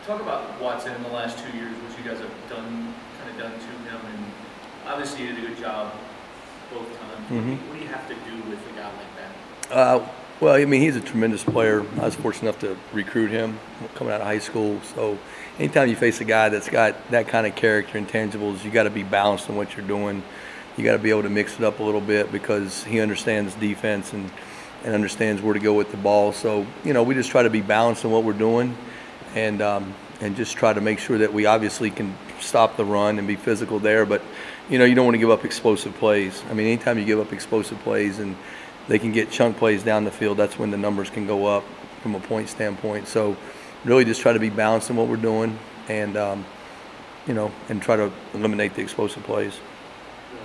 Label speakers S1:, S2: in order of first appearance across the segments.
S1: Talk about Watson in the last 2 years, what you guys have done to him, and obviously you did a good job both times. What do you have to do with a guy like that?
S2: Well, I mean, he's a tremendous player. I was fortunate enough to recruit him coming out of high school. So anytime you face a guy that's got that kind of character and tangibles, you got to be balanced in what you're doing. You got to be able to mix it up a little bit because he understands defense and understands where to go with the ball. So, you know, we just try to be balanced in what we're doing and just try to make sure that we obviously can stop the run and be physical there. But, you know, you don't want to give up explosive plays. I mean, anytime you give up explosive plays and they can get chunk plays down the field, that's when the numbers can go up from a point standpoint. So really just try to be balanced in what we're doing and, you know, and try to eliminate the explosive plays.
S3: The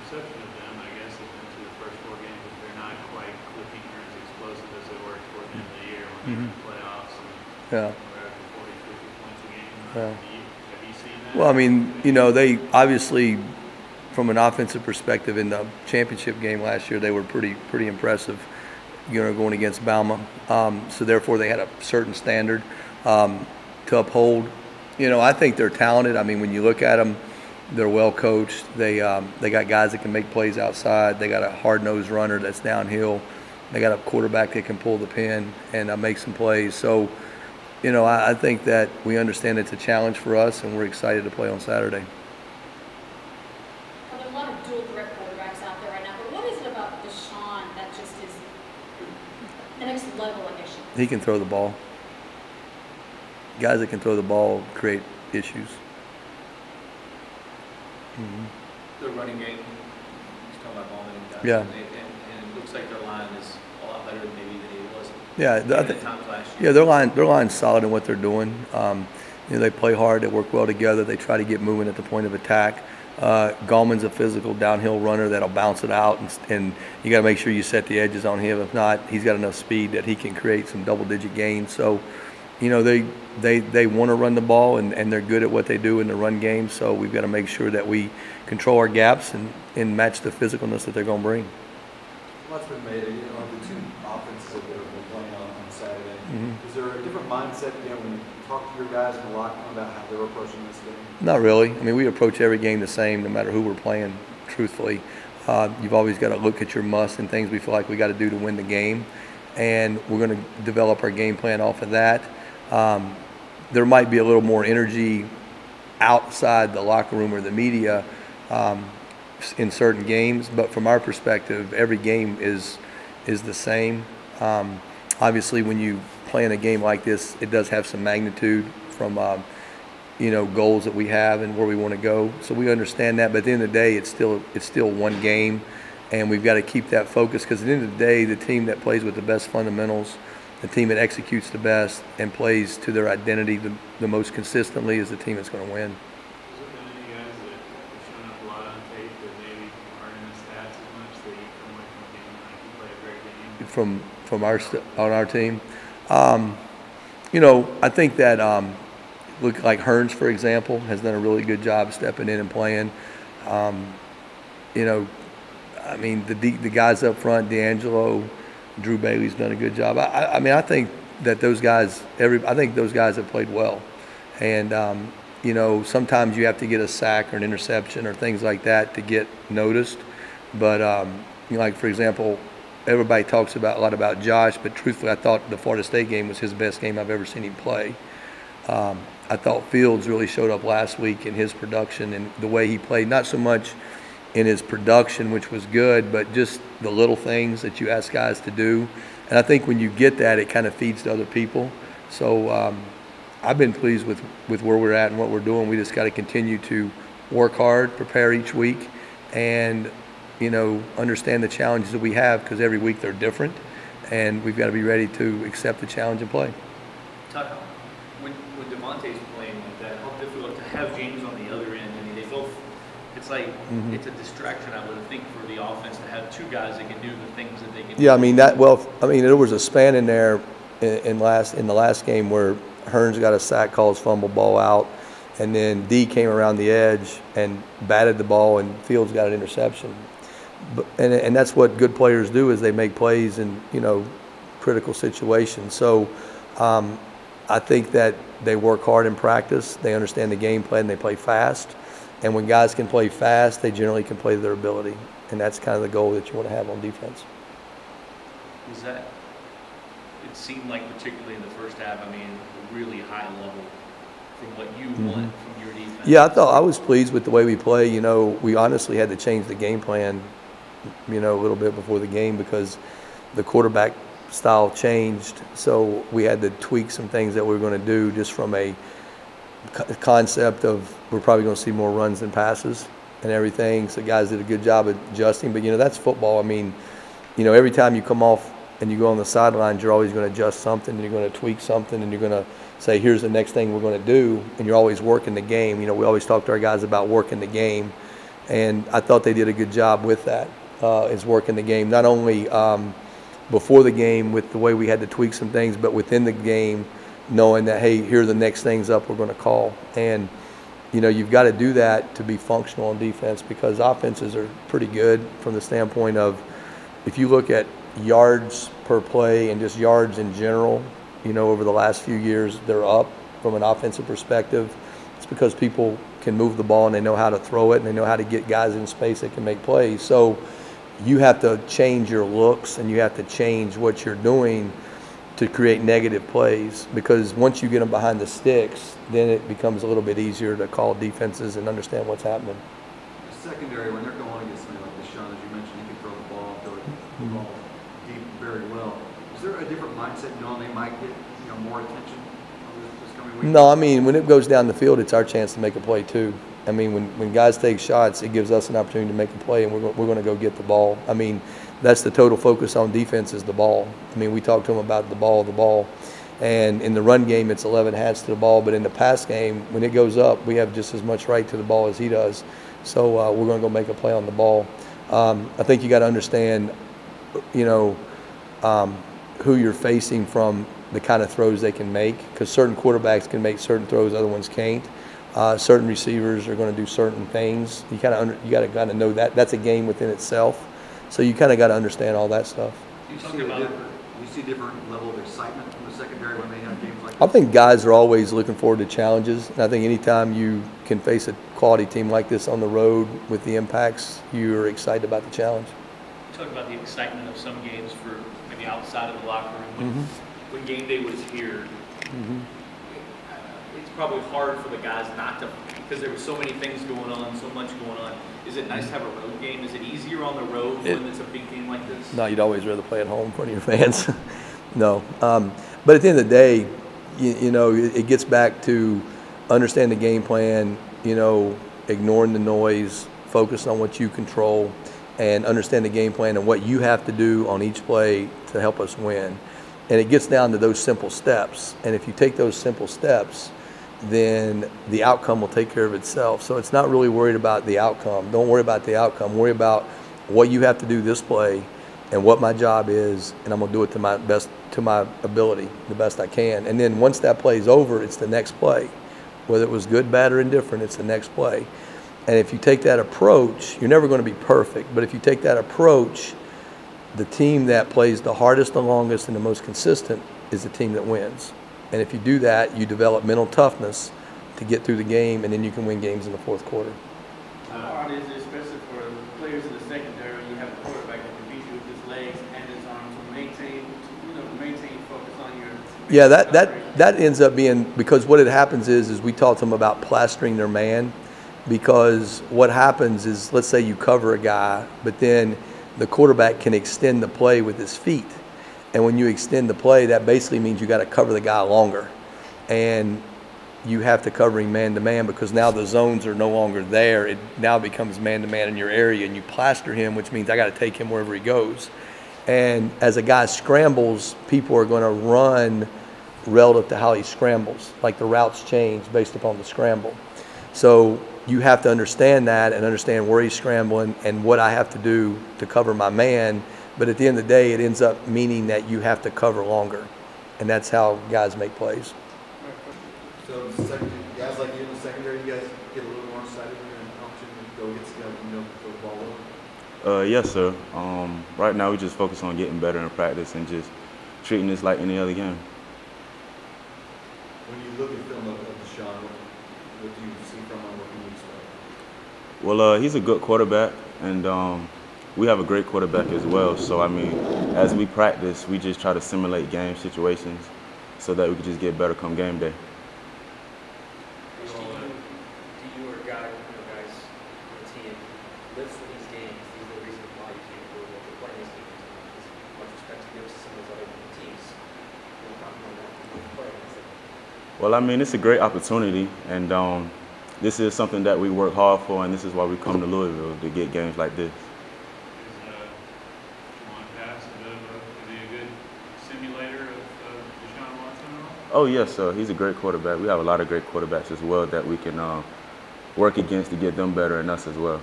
S3: perception of them, I guess, has been through the first 4 games that they're not quite looking as explosive as they were toward the end of the year when they were in the playoffs and
S2: Yeah.
S3: were after 40, 50 points a game.
S2: Yeah.
S3: Have you seen that?
S2: Well, I mean, you know, they obviously, from an offensive perspective, in the championship game last year, they were pretty impressive, you know, going against Bama. So therefore, they had a certain standard to uphold. You know, I think they're talented. I mean, when you look at them, they're well coached. They got guys that can make plays outside. They got a hard-nosed runner that's downhill. They got a quarterback that can pull the pin and make some plays. So, you know, I think that we understand it's a challenge for us, and we're excited to play on Saturday.
S4: Well, there are a lot of dual threat quarterbacks out there right now, but what is it about Deshaun that just is the next level of issue?
S2: He can throw the ball. Guys that can throw the ball create issues.
S1: The running game, he's talking about Ballman and guys.
S2: Yeah.
S1: And it looks like their line is a lot better than maybe than it was.
S2: Yeah, yeah, their line's solid in what they're doing. You know, they play hard, they work well together, they try to get moving at the point of attack. Gallman's a physical downhill runner that'll bounce it out, and you got to make sure you set the edges on him. If not, he's got enough speed that he can create some double-digit gains. So, you know, they want to run the ball, and they're good at what they do in the run game. So we've got to make sure that we control our gaps and match the physicalness that they're going to bring.
S5: What's been made, you know, the 2 offenses that they're playing on Saturday, is there a different mindset, you know, when you talk to your guys in the locker room about how they're approaching this game?
S2: Not really. I mean, we approach every game the same no matter who we're playing, truthfully. You've always got to look at your musts and things we feel like we got to do to win the game, and we're going to develop our game plan off of that. There might be a little more energy outside the locker room or the media in certain games, but from our perspective, every game is the same. Obviously, when you play in a game like this, it does have some magnitude from you know, goals that we have and where we want to go. So we understand that, but at the end of the day, it's still one game, and we've got to keep that focus because at the end of the day, the team that plays with the best fundamentals, the team that executes the best and plays to their identity the most consistently is the team that's going to win.
S3: Has there been any guys that have shown up a lot on tape that maybe aren't in the stats as much that you come away from a game like you play a great game?
S2: On our team, you know, I think that look like Hearns, for example, has done a really good job stepping in and playing. You know, I mean the guys up front, D'Angelo, Drew Bailey's done a good job. I mean, I think that those guys, I think those guys have played well. And, you know, sometimes you have to get a sack or an interception or things like that to get noticed. But, you know, like, for example, everybody talks a lot about Josh, but truthfully, I thought the Florida State game was his best game I've ever seen him play. I thought Fields really showed up last week in his production and the way he played, not so much in his production, which was good, but just the little things that you ask guys to do. And I think when you get that, it kind of feeds to other people. So I've been pleased with where we're at and what we're doing. We just got to continue to work hard, prepare each week, and, you know, understand the challenges that we have because every week they're different, and we've got to be ready to accept the challenge and play.
S1: Todd, when Devontae's playing like that, how difficult to have James on the other end? I mean, they both. It's like it's a distraction, I would think, for the offense to have 2 guys that can do the things that they can do.
S2: Yeah, I mean there was a span in there in the last game where Hearns got a sack, called his fumble ball out, and then D came around the edge and batted the ball, and Fields got an interception. And that's what good players do is they make plays in, you know, critical situations. So I think that they work hard in practice. They understand the game plan. They play fast. And when guys can play fast, they generally can play to their ability. And that's kind of the goal that you want to have on defense.
S1: Was that, it seemed like particularly in the first half, I mean, a really high level from what you want from your defense?
S2: Yeah, I was pleased with the way we play. You know, we honestly had to change the game plan, you know, a little bit before the game because the quarterback style changed. So we had to tweak some things that we were going to do just from a concept of we're probably going to see more runs than passes and everything. So guys did a good job of adjusting. But, you know, that's football. I mean, you know, every time you come off and you go on the sidelines, you're always going to adjust something and you're going to tweak something and you're going to say, here's the next thing we're going to do. And you're always working the game. You know, we always talk to our guys about working the game. And I thought they did a good job with that, is working the game. Not only before the game with the way we had to tweak some things, but within the game, knowing that, hey, here are the next things up we're going to call. And, you know, you've got to do that to be functional on defense because offenses are pretty good from the standpoint of if you look at yards per play and just yards in general, you know, over the last few years, they're up from an offensive perspective. It's because people can move the ball and they know how to throw it and they know how to get guys in space that can make plays. So you have to change your looks and you have to change what you're doing to create negative plays because once you get them behind the sticks, then it becomes a little bit easier to call defenses and understand what's happening.
S5: The secondary, when they're going against somebody like Deshaun, as you mentioned, he can throw the ball, the ball deep very well. Is there a different mindset knowing they might get, you know, more attention this coming week?
S2: No, I mean, when it goes down the field, it's our chance to make a play too. I mean, when guys take shots, it gives us an opportunity to make a play, and we're going to go get the ball. I mean, that's the total focus on defense is the ball. I mean, we talk to them about the ball. And in the run game, it's 11 hats to the ball. But in the pass game, when it goes up, we have just as much right to the ball as he does. So we're going to go make a play on the ball. I think you got to understand, you know, who you're facing from the kind of throws they can make because certain quarterbacks can make certain throws, other ones can't. Certain receivers are going to do certain things. You got to kind of know that. That's a game within itself. So you kind of got to understand all that stuff.
S5: Do you see a different level of excitement from the secondary when they have games like this?
S2: I think guys are always looking forward to challenges. And I think anytime you can face a quality team like this on the road with the impacts, you're excited about the challenge.
S1: Talk about the excitement of some games for maybe outside of the locker room. When game day was here, it's probably hard for the guys not to, because there were so many things going on, so much going on. Is it nice to have a road game? Is it easier on the road when it's a big game like this?
S2: No, you'd always rather play at home in front of your fans. No. But at the end of the day, you know, it gets back to understand the game plan, you know, ignoring the noise, focus on what you control, and understand the game plan and what you have to do on each play to help us win. And it gets down to those simple steps. And if you take those simple steps, then the outcome will take care of itself. So it's not really worried about the outcome. Don't worry about the outcome. Worry about what you have to do this play and what my job is, and I'm going to do it to my best, to my ability, the best I can. And then once that play is over, it's the next play. Whether it was good, bad, or indifferent, it's the next play. And if you take that approach, you're never going to be perfect, but if you take that approach, the team that plays the hardest, the longest, and the most consistent is the team that wins. And if you do that, you develop mental toughness to get through the game, and then you can win games in the fourth quarter.
S3: How hard is it, especially for players in the secondary, you have a quarterback that can beat you with his legs and his arms to maintain focus on your...
S2: Yeah, that ends up being, because what it happens is we taught them about plastering their man, because what happens is, let's say you cover a guy, but then the quarterback can extend the play with his feet. And when you extend the play, that basically means you got to cover the guy longer. And you have to cover him man-to-man because now the zones are no longer there. It now becomes man-to-man in your area, and you plaster him, which means I got to take him wherever he goes. And as a guy scrambles, people are going to run relative to how he scrambles. Like the routes change based upon the scramble. So you have to understand that and understand where he's scrambling and what I have to do to cover my man. But at the end of the day, it ends up meaning that you have to cover longer. And that's how guys make plays.
S5: So guys like you in the secondary, you guys get a little more excited when you're in an opportunity to go get together and throw the ball over?
S6: Yes, sir. Right now, we just focus on getting better in practice and just treating this like any other game.
S5: When you look at film of Deshaun, what do you see from him? What can you expect?
S6: Well, he's a good quarterback, and we have a great quarterback as well. So, I mean, as we practice, we just try to simulate game situations so that we can just get better come game day.
S7: Do you or guys on the team live for these games? These are the reasons why you can't go to play these games. As much respect to give to some of those other teams.
S6: Well, I mean, it's a great opportunity, and this is something that we work hard for, and this is why we come to Louisville, to get games like this.
S3: Is Juwan Pass is he a good simulator of Deshaun Watson at all?
S6: Oh, yes, sir. He's a great quarterback. We have a lot of great quarterbacks as well that we can work against to get them better and us as well.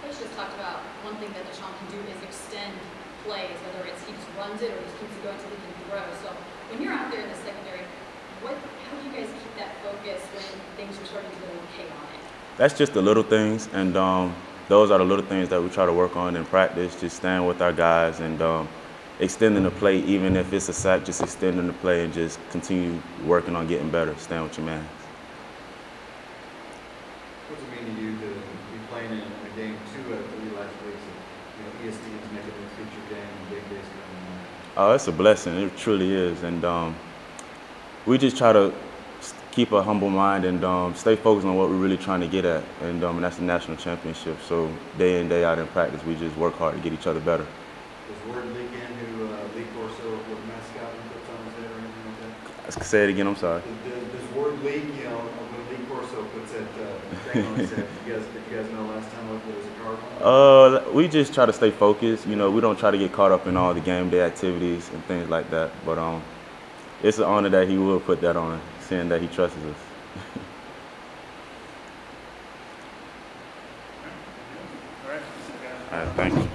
S4: Coach just talked about one thing that Deshaun can do is extend plays, whether it's he just runs it or just keeps it going until he can throw. So when you're out there in the secondary, how do you guys keep that focus when things are starting to go chaotic?
S6: That's just the little things, and those are the little things that we try to work on in practice, just staying with our guys and extending the play, even if it's a sack, just extending the play and just continue working on getting better, staying with your man.
S5: What's it mean to you to be playing in a game 2 out of 3 last weeks? ESPN's making it a feature game and big days coming up.
S6: Oh, it's a blessing. It truly is, and we just try to keep a humble mind and stay focused on what we're really trying to get at, and that's the national championship. So day in, day out in practice, we just work hard to get each other better.
S5: Does word leak in who Lee Corso, what mascot he puts on his head or anything like that?
S6: Say it again, I'm sorry.
S5: Does word leak, when Lee Corso puts that thing on his head? Did you guys know last time what was a card?
S6: We just try to stay focused. We don't try to get caught up in all the game day activities and things like that. But it's an honor that he will put that on, seeing that he trusts us.
S3: All right.
S6: All right, thank you.